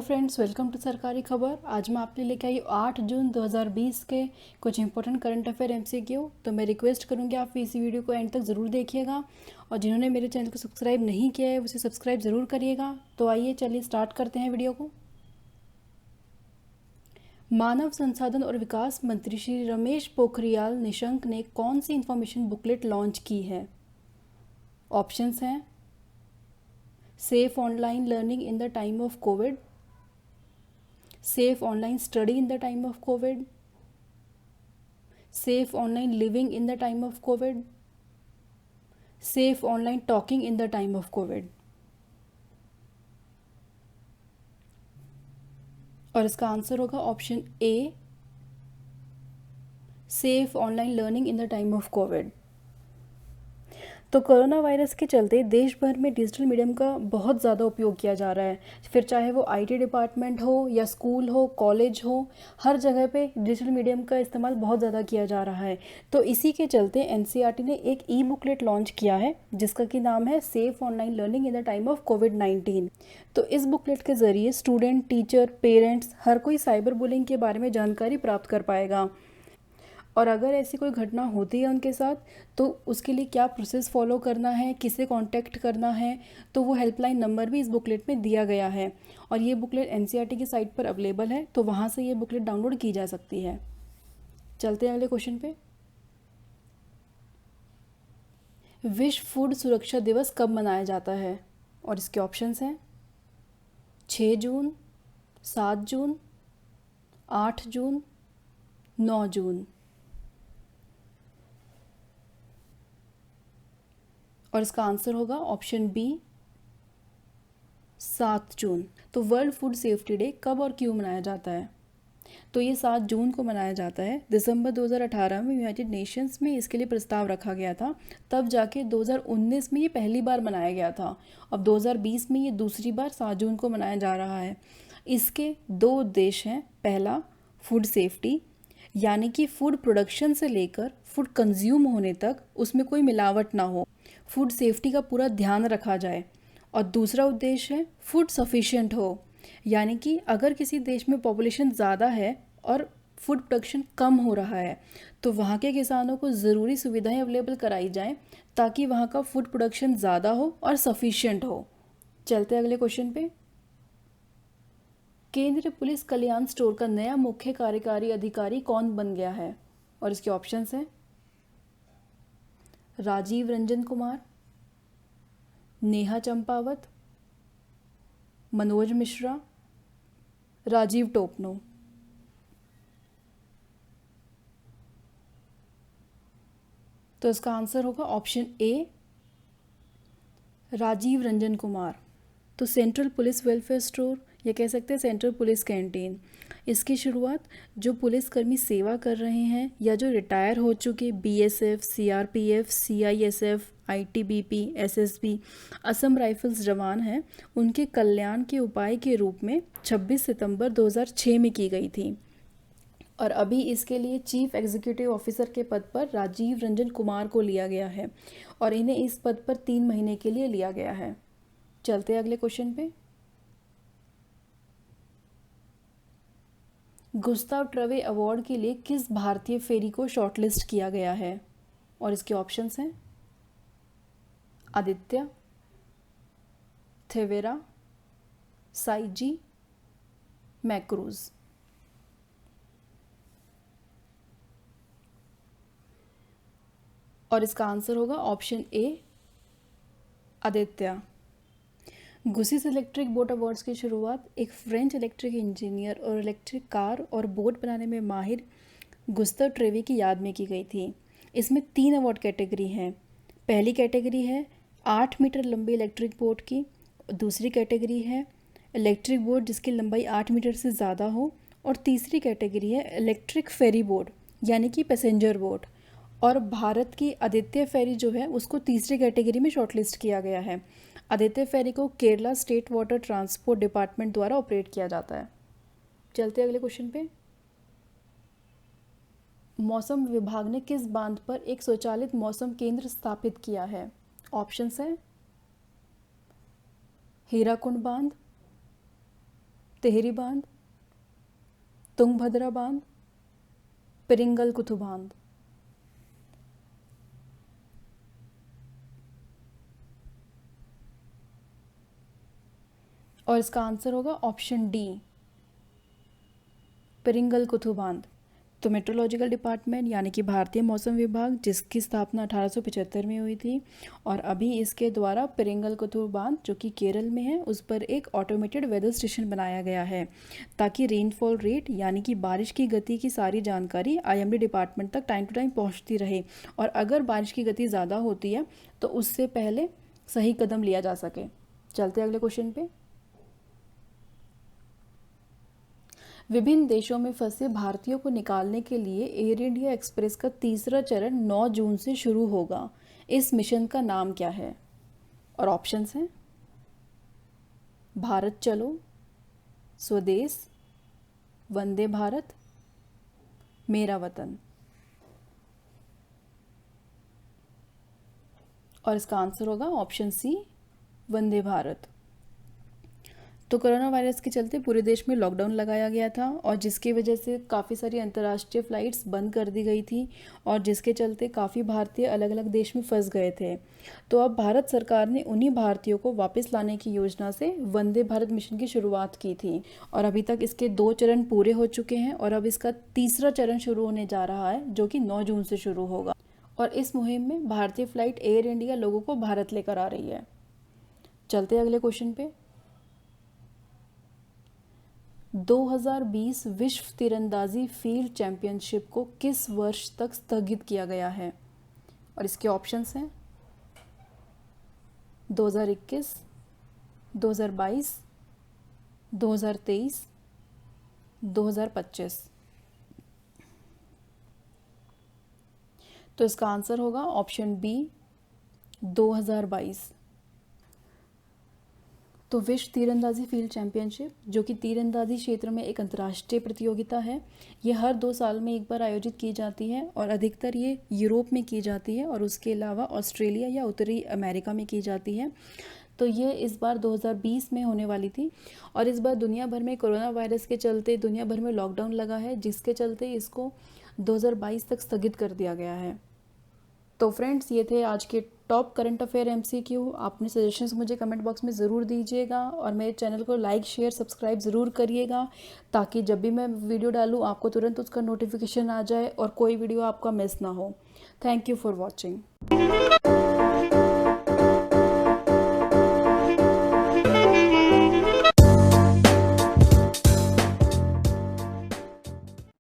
Friends, welcome to सरकारी खबर। आज मैं आपके लिए लेके आई 8 जून 2020 के कुछ इंपॉर्टेंट करंट अफेयर एमसीक्यू। तो मैं रिक्वेस्ट करूंगी आप इस वीडियो को एंड तक ज़रूर देखिएगा और जिन्होंने मेरे चैनल को सब्सक्राइब नहीं किया है उसे सब्सक्राइब ज़रूर करिएगा। तो आइए चलिए स्टार्ट करते हैं वीडियो को। मानव संसाधन और विकास मंत्री श्री रमेश पोखरियाल निशंक ने कौन सी इंफॉर्मेशन बुकलेट लॉन्च की है? ऑप्शंस हैं safe online learning in the time of Covid, safe online study in the time of COVID, safe online living in the time of COVID, safe online talking in the time of COVID। और इसका answer होगा option A, safe online learning in the time of Covid. तो corona virus के चलते देश भर में digital medium का बहुत ज़्यादा उपयोग किया जा रहा है, फिर चाहे वो आईटी डिपार्टमेंट हो या स्कूल हो, कॉलेज हो, हर जगह पे डिजिटल मीडियम का इस्तेमाल बहुत ज़्यादा किया जा रहा है। तो इसी के चलते एनसीईआरटी ने एक ई बुकलेट लॉन्च किया है जिसका कि नाम है safe online learning in the time of कोविड-19। तो इस बुकलेट के ज़रिए स्टूडेंट, टीचर, पेरेंट्स हर कोई साइबर बुलिंग के बारे में जानकारी प्राप्त कर पाएगा और अगर ऐसी कोई घटना होती है उनके साथ तो उसके लिए क्या प्रोसेस फॉलो करना है, किसे कांटेक्ट करना है, तो वो हेल्पलाइन नंबर भी इस बुकलेट में दिया गया है। और ये बुकलेट एनसीईआरटी की साइट पर अवेलेबल है, तो वहाँ से ये बुकलेट डाउनलोड की जा सकती है। चलते हैं अगले क्वेश्चन पे। विश्व फूड सुरक्षा दिवस कब मनाया जाता है? और इसके ऑप्शंस हैं 6 जून, 7 जून, 8 जून, 9 जून। और इसका आंसर होगा ऑप्शन बी, 7 जून। तो वर्ल्ड फूड सेफ्टी डे कब और क्यों मनाया जाता है? तो ये 7 जून को मनाया जाता है। दिसंबर 2018 में यूनाइटेड नेशंस में इसके लिए प्रस्ताव रखा गया था, तब जाके 2019 में ये पहली बार मनाया गया था। अब 2020 में ये दूसरी बार 7 जून को मनाया जा रहा है। इसके 2 उद्देश्य हैं। पहला, फूड सेफ्टी, यानी कि फूड प्रोडक्शन से लेकर फूड कंज्यूम होने तक उसमें कोई मिलावट ना हो, फूड सेफ्टी का पूरा ध्यान रखा जाए। और दूसरा उद्देश्य है फूड सफिशिएंट हो, यानी कि अगर किसी देश में पॉपुलेशन ज़्यादा है और फूड प्रोडक्शन कम हो रहा है तो वहाँ के किसानों को ज़रूरी सुविधाएं अवेलेबल कराई जाएं ताकि वहाँ का फूड प्रोडक्शन ज़्यादा हो और सफिशिएंट हो। चलते अगले क्वेश्चन पे। केंद्रीय पुलिस कल्याण स्टोर का नया मुख्य कार्यकारी अधिकारी कौन बन गया है? और इसके ऑप्शंस हैं राजीव रंजन कुमार, नेहा चंपावत, मनोज मिश्रा, राजीव टोपनो। तो इसका आंसर होगा ऑप्शन ए, राजीव रंजन कुमार। तो सेंट्रल पुलिस वेलफेयर स्टोर या कह सकते हैं सेंट्रल पुलिस कैंटीन, इसकी शुरुआत जो पुलिसकर्मी सेवा कर रहे हैं या जो रिटायर हो चुके BSF, CRPF, CISF, ITBP, SSB, Assam rifles जवान हैं, उनके कल्याण के उपाय के रूप में 26 सितंबर 2006 में की गई थी। और अभी इसके लिए चीफ एग्जीक्यूटिव ऑफिसर के पद पर राजीव रंजन कुमार को लिया गया है और इन्हें इस पद पर 3 महीने के लिए लिया गया है। चलते अगले क्वेश्चन पे। गुस्ताव ट्रवे अवार्ड के लिए किस भारतीय फेरी को शॉर्टलिस्ट किया गया है? और इसके ऑप्शंस हैं आदित्य, थेवेरा, साइजी, मैक्रूज। और इसका आंसर होगा option A, Aditya. Gussies electric boat awards की शुरुआत एक फ्रेंच इलेक्ट्रिक इंजीनियर और इलेक्ट्रिक कार और बोट बनाने में माहिर गुस्ताव ट्रेवे की याद में की गई थी। इसमें 3 अवार्ड कैटेगरी हैं। पहली कैटेगरी है 8 मीटर लंबी इलेक्ट्रिक बोट की, दूसरी कैटेगरी है इलेक्ट्रिक बोट जिसकी लंबाई 8 मीटर से ज़्यादा हो, और तीसरी कैटेगरी है इलेक्ट्रिक फेरी बोट यानी कि पैसेंजर बोट। और भारत की आदित्य फेरी जो है उसको तीसरी कैटेगरी में शॉर्टलिस्ट किया गया है। आदित्य फेरी को Kerala state water transport department द्वारा ऑपरेट किया जाता है। चलते अगले क्वेश्चन पे। मौसम विभाग ने किस बांध पर एक स्वचालित मौसम केंद्र स्थापित किया है? ऑप्शंस है हीराकुंड बांध, तेहरी बांध, तुंगभद्रा बांध, पेरिंगल कुतु बांध। और इसका आंसर होगा ऑप्शन डी, पेरिंगल कुतु बांध। तो मेट्रोलॉजिकल डिपार्टमेंट यानी कि भारतीय मौसम विभाग, जिसकी स्थापना 1875 में हुई थी, और अभी इसके द्वारा पेरिंगल कुतु बांध जो कि केरल में है उस पर एक ऑटोमेटेड वेदर स्टेशन बनाया गया है, ताकि रेनफॉल रेट यानी कि बारिश की गति की सारी जानकारी आईएमडी डिपार्टमेंट तक टाइम टू टाइम पहुंचती रहे, और अगर बारिश की गति ज़्यादा होती है तो उससे पहले सही कदम लिया जा सके। चलते अगले क्वेश्चन पे। विभिन्न देशों में फंसे भारतीयों को निकालने के लिए एयर इंडिया एक्सप्रेस का तीसरा चरण 9 जून से शुरू होगा। इस मिशन का नाम क्या है? और ऑप्शंस हैं भारत चलो, स्वदेश, वंदे भारत, मेरा वतन। और इसका आंसर होगा ऑप्शन सी, वंदे भारत। तो कोरोना वायरस के चलते पूरे देश में लॉकडाउन लगाया गया था, और जिसकी वजह से काफ़ी सारी अंतर्राष्ट्रीय फ़्लाइट्स बंद कर दी गई थी, और जिसके चलते काफ़ी भारतीय अलग अलग देश में फंस गए थे। तो अब भारत सरकार ने उन्हीं भारतीयों को वापस लाने की योजना से वंदे भारत मिशन की शुरुआत की थी, और अभी तक इसके 2 चरण पूरे हो चुके हैं, और अब इसका तीसरा चरण शुरू होने जा रहा है जो कि 9 जून से शुरू होगा। और इस मुहिम में भारतीय फ़्लाइट एयर इंडिया लोगों को भारत लेकर आ रही है। चलते अगले क्वेश्चन पे। 2020 विश्व तीरंदाजी फील्ड चैंपियनशिप को किस वर्ष तक स्थगित किया गया है? और इसके ऑप्शंस हैं 2021, 2022, 2023, 2025। तो इसका आंसर होगा ऑप्शन बी, 2022। तो विश्व तीरंदाजी फील्ड चैंपियनशिप, जो कि तीरंदाजी क्षेत्र में एक अंतर्राष्ट्रीय प्रतियोगिता है, ये हर 2 साल में एक बार आयोजित की जाती है, और अधिकतर ये यूरोप में की जाती है, और उसके अलावा ऑस्ट्रेलिया या उत्तरी अमेरिका में की जाती है। तो ये इस बार 2020 में होने वाली थी, और इस बार दुनिया भर में कोरोना वायरस के चलते दुनिया भर में लॉकडाउन लगा है, जिसके चलते इसको 2022 तक स्थगित कर दिया गया है। तो फ्रेंड्स, ये थे आज के टॉप करंट अफेयर एमसीक्यू। आपने सजेशंस मुझे कमेंट बॉक्स में ज़रूर दीजिएगा, और मेरे चैनल को लाइक, शेयर, सब्सक्राइब ज़रूर करिएगा, ताकि जब भी मैं वीडियो डालूँ आपको तुरंत उसका नोटिफिकेशन आ जाए और कोई वीडियो आपका मिस ना हो। Thank you for watching.